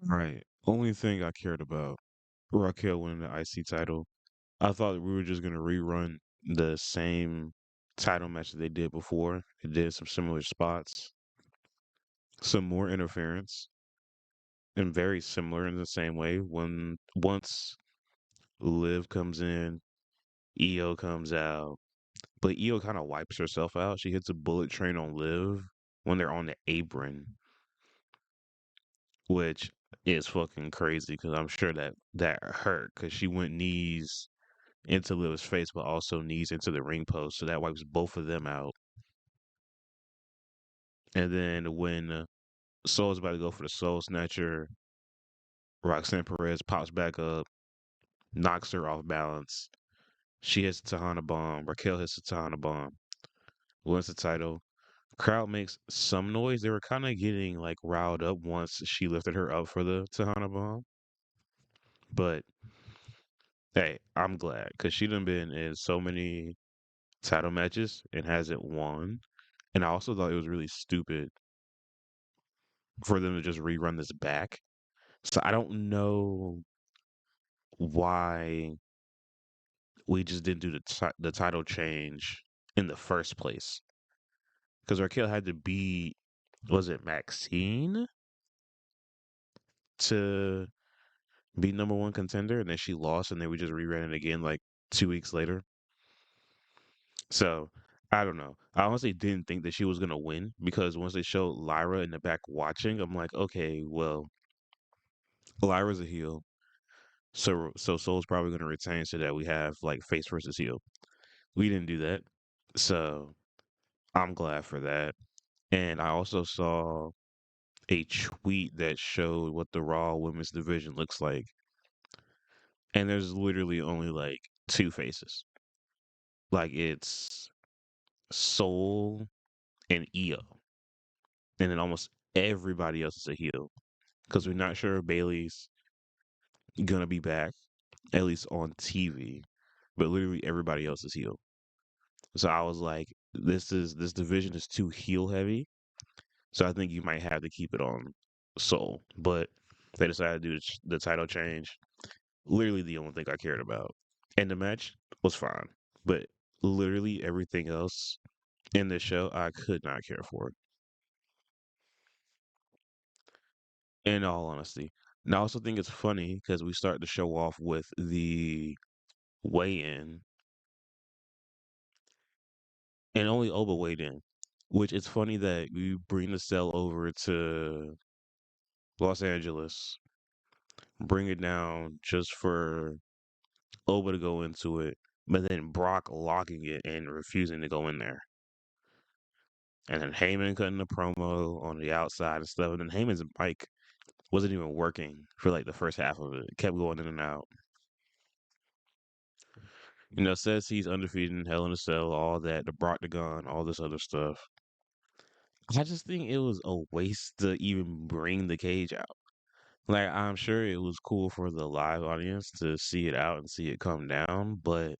Right. Only thing I cared about Raquel winning the IC title. I thought we were just gonna rerun the same title match that they did before. It did some similar spots, some more interference, and very similar in the same way. When once Liv comes in, Io comes out, but Io kind of wipes herself out. She hits a bullet train on Liv when they're on the apron, which is fucking crazy because I'm sure that hurt because she went knees into Liv's face, but also knees into the ring post, so that wipes both of them out. And then when Soul's about to go for the Soul Snatcher, Roxanne Perez pops back up, knocks her off balance. She hits the Tahana Bomb. Raquel hits the Tahana Bomb. Wins the title. Crowd makes some noise. They were kind of getting like riled up once she lifted her up for the Tahana Bomb. But hey, I'm glad because she done been in so many title matches and hasn't won. And I also thought it was really stupid for them to just rerun this back. So I don't know why we just didn't do the title change in the first place. Because Raquel had to beat, was it Maxine to be number one contender, and then she lost, and then we just reran it again like 2 weeks later. So I don't know. I honestly didn't think that she was gonna win because once they showed Lyra in the back watching, I'm like, okay, well, Lyra's a heel, so Soul's probably gonna retain so that we have like face versus heel. We didn't do that, so I'm glad for that. And I also saw a tweet that showed what the Raw Women's division looks like, and there's literally only like two faces. Like it's Soul and Io, and then almost everybody else is a heel because we're not sure if Bailey's gonna be back, at least on TV. But literally everybody else is heel. So I was like, this division is too heel heavy. So I think you might have to keep it on Soul. But they decided to do the title change. Literally the only thing I cared about. And the match was fine. But literally everything else in this show, I could not care for. In all honesty. And I also think it's funny because we start the show off with the weigh in, and only Oba weighed in. Which it's funny that we bring the cell over to Los Angeles, bring it down just for Oba to go into it, but then Brock locking it and refusing to go in there. And then Heyman cutting the promo on the outside and stuff. And then Heyman's mic wasn't even working for like the first half of it. It kept going in and out. Says he's undefeated in Hell in a Cell, all that, the Brock the Gun, all this other stuff. I just think it was a waste to even bring the cage out. Like, I'm sure it was cool for the live audience to see it out and see it come down, but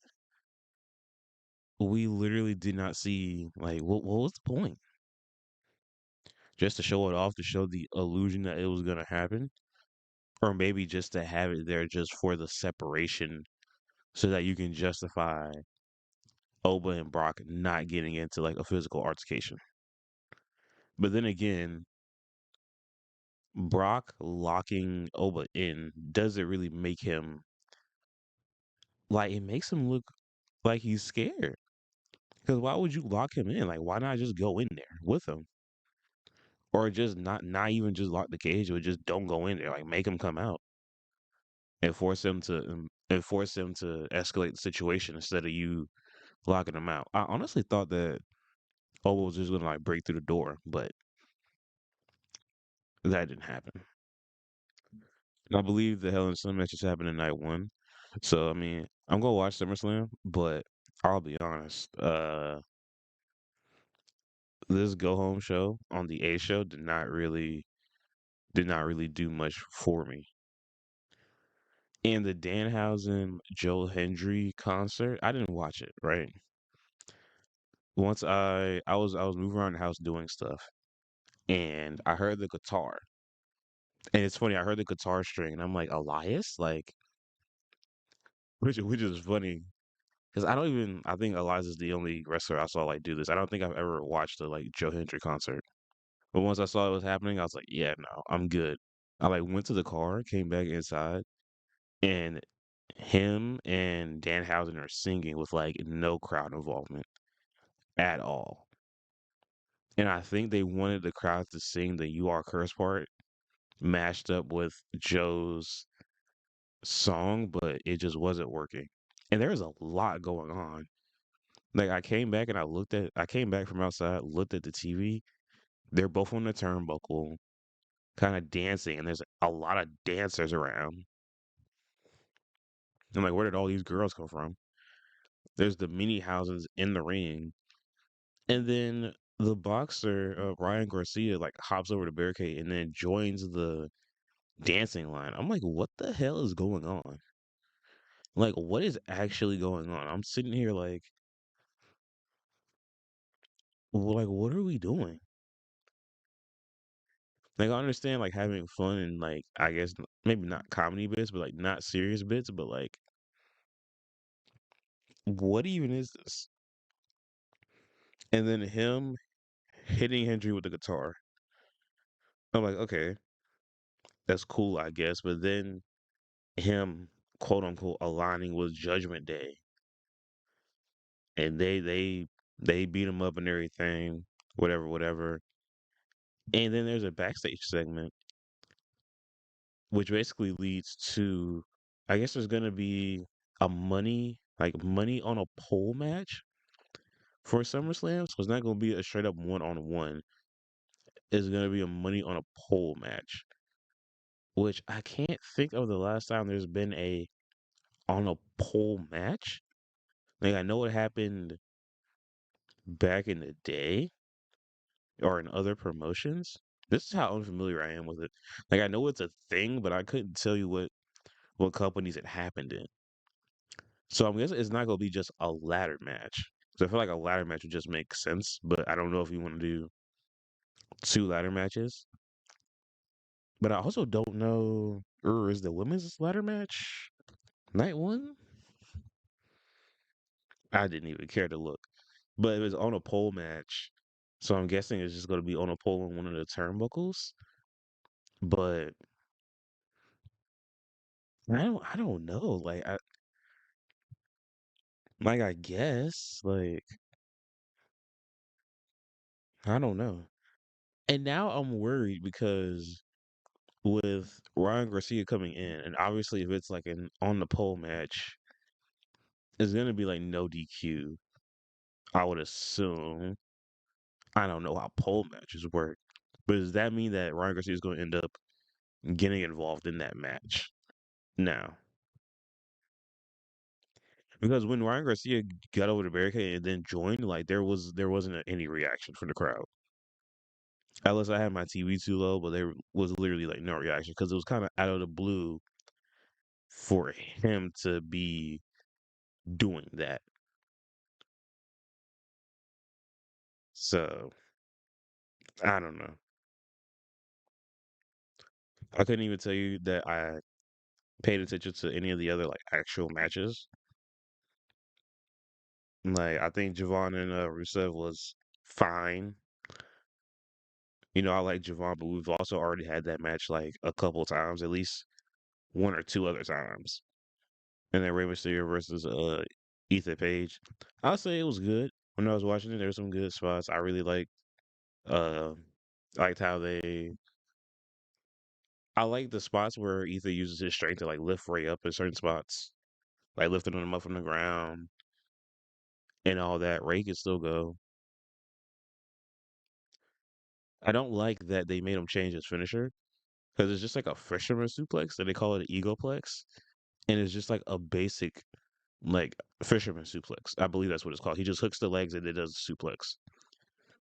we literally did not see, like, what was the point? Just to show it off, to show the illusion that it was going to happen? Or maybe just to have it there just for the separation so that you can justify Oba and Brock not getting into like a physical altercation. But then again, Brock locking Oba in doesn't really make him like it makes him look like he's scared. Because why would you lock him in? Like, why not just go in there with him, or just not even just lock the cage, or just don't go in there. Like, make him come out and force him to escalate the situation instead of you locking him out. I honestly thought that Oba was just gonna like break through the door, but that didn't happen. And I believe the Hell in a Cell match is happening night one. So I mean, I'm gonna watch SummerSlam, but I'll be honest. This go home show on the A show did not really do much for me. And the Danhausen Joe Hendry concert, I didn't watch it. Right, once I was moving around the house doing stuff, and I heard the guitar, And it's funny, I heard the guitar string, and I'm like, Elias, like, which is funny because I think Elias is the only wrestler I saw like do this. I don't think I've ever watched a like Joe Hendry concert. But once I saw it was happening, I was like, yeah, no, I'm good. I like went to the car, came back inside, and him and Danhausen are singing with like no crowd involvement at all. And I think they wanted the crowd to sing the "You Are Curse" part mashed up with Joe's song, but it just wasn't working. And there was a lot going on. Like I came back from outside, looked at the TV. They're both on the turnbuckle, kind of dancing, and there's a lot of dancers around. I'm like, where did all these girls come from? There's the mini houses in the ring, and then the boxer Ryan Garcia like hops over the barricade and then joins the dancing line. I'm like, what the hell is going on? Like, what is actually going on? I'm sitting here like, like, what are we doing? Like, I understand like having fun and like, I guess maybe not comedy bits, but like not serious bits, but like, what even is this? And then him hitting Hendry with the guitar. I'm like, okay, that's cool, I guess. But then him, quote unquote, aligning with Judgment Day, and they beat him up and everything, whatever, whatever. And then there's a backstage segment, which basically leads to, I guess there's gonna be a money on a pole match for SummerSlam. So it's not gonna be a straight up one on one. It's gonna be a money on a pole match, which I can't think of the last time there's been a on a pole match. Like I know it happened back in the day or in other promotions. This is how unfamiliar I am with it. Like I know it's a thing, but I couldn't tell you what companies it happened in. So I'm guessing it's not gonna be just a ladder match. So I feel like a ladder match would just make sense, but I don't know if you want to do two ladder matches. But I also don't know. Or is the women's ladder match night one? I didn't even care to look. But it was on a pole match. So I'm guessing it's just gonna be on a pole on one of the turnbuckles. But I don't know. I guess I don't know. And now I'm worried because with Ryan Garcia coming in, and obviously if it's like an on the pole match, it's gonna be like no DQ. I would assume. I don't know how pole matches work, but does that mean that Ryan Garcia is going to end up getting involved in that match? No, because when Ryan Garcia got over the barricade and then joined, like there wasn't any reaction from the crowd. Unless I had my TV too low, but there was literally like no reaction because it was kind of out of the blue for him to be doing that. So I don't know. I couldn't even tell you that I paid attention to any of the other like actual matches. Like I think Javon and Rusev was fine. I like Javon, but we've also already had that match like a couple times, at least one or two other times. And then Rey Mysterio versus Ethan Page. I'll say it was good. When I was watching it, there were some good spots. I really uh liked how they I like the spots where Ethan uses his strength to like lift Ray up in certain spots. Like lifting him up from the ground and all that. Ray can still go. I don't like that they made him change his finisher because it's just like a fisherman suplex, and they call it an egoplex, and it's just like a basic like fisherman suplex. I believe that's what it's called. He just hooks the legs and it does a suplex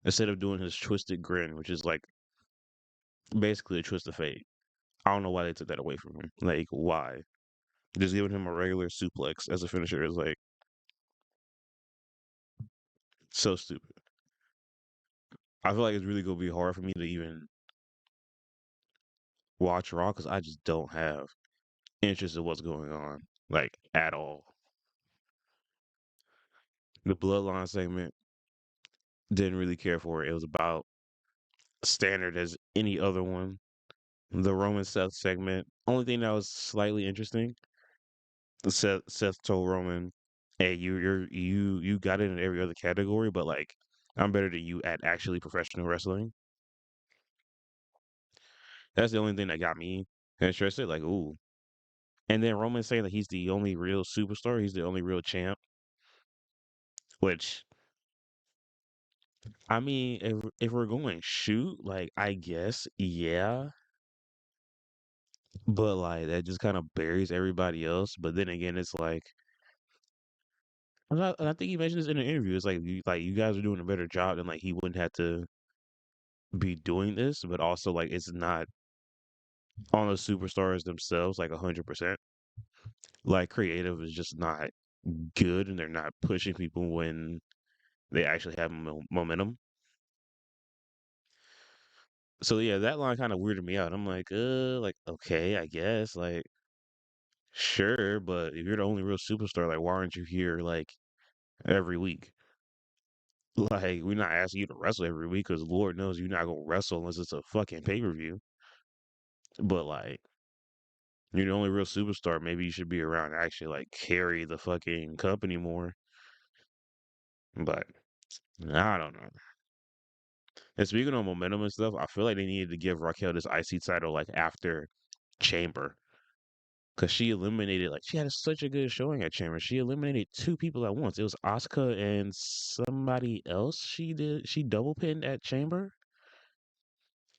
instead of doing his twisted grin, which is like basically a twist of fate. I don't know why they took that away from him. Like why? Just giving him a regular suplex as a finisher is like so stupid. I feel like it's really gonna be hard for me to even watch Raw because I just don't have interest in what's going on, like at all. The Bloodline segment didn't really care for it. It was about standard as any other one. The Roman Seth segment, only thing that was slightly interesting, Seth told Roman, "Hey, you got it in every other category, but like I'm better than you at actually professional wrestling." That's the only thing that got me interested. Like, ooh. And then Roman saying that he's the only real superstar, he's the only real champ. Which, I mean, if we're going shoot, like I guess, yeah, but like that just kind of buries everybody else. But then again, it's like and I think he mentioned this in an interview. It's like you guys are doing a better job, and like he wouldn't have to be doing this, but also like it's not on the superstars themselves, like 100%. Like creative is just not good, and they're not pushing people when they actually have momentum. So yeah, that line kind of weirded me out. I'm like okay, I guess, like sure, but if you're the only real superstar, like why aren't you here like every week? Like we're not asking you to wrestle every week because Lord knows you're not gonna wrestle unless it's a fucking pay-per-view. But like you're the only real superstar, maybe you should be around and actually like carry the fucking company more. But I don't know. And speaking of momentum and stuff, I feel like they needed to give Raquel this IC title like after Chamber. Cause she eliminated like she had such a good showing at Chamber. She eliminated two people at once. It was Asuka and somebody else. She double pinned at Chamber.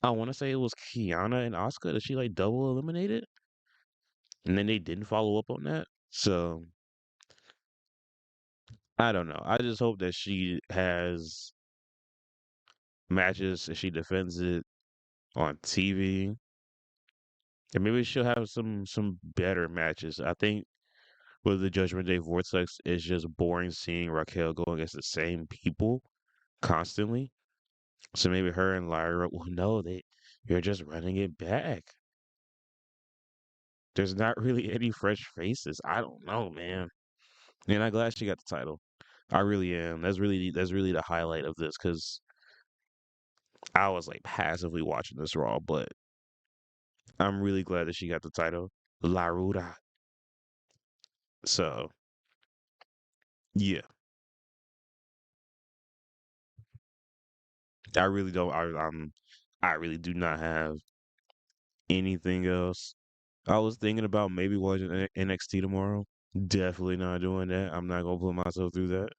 I want to say it was Kiana and Asuka that she like double eliminated, and then they didn't follow up on that. So I don't know. I just hope that she has matches and she defends it on TV, and maybe she'll have some better matches. I think with the Judgment Day Vortex, it's just boring seeing Raquel go against the same people constantly. So maybe her and Lyra will know that you're just running it back. There's not really any fresh faces. I don't know, man. And I'm glad she got the title. I really am. That's really the highlight of this because I was like passively watching this Raw, but I'm really glad that she got the title. Laruda. So yeah, I really don't. I really do not have anything else. I was thinking about maybe watching NXT tomorrow. Definitely not doing that. I'm not gonna put myself through that.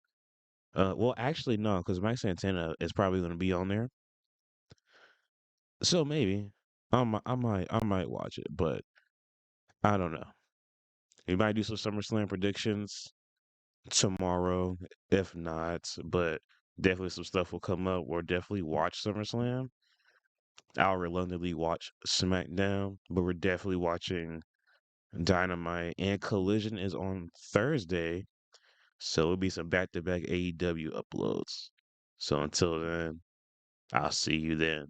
Well, actually, no, because Max Santana is probably gonna be on there, so maybe I might watch it, but I don't know. We might do some SummerSlam predictions tomorrow, if not, but definitely some stuff will come up. We'll definitely watch SummerSlam. I'll reluctantly watch SmackDown, but we're definitely watching Dynamite, and Collision is on Thursday, so it'll be some back-to-back AEW uploads. So until then, I'll see you then.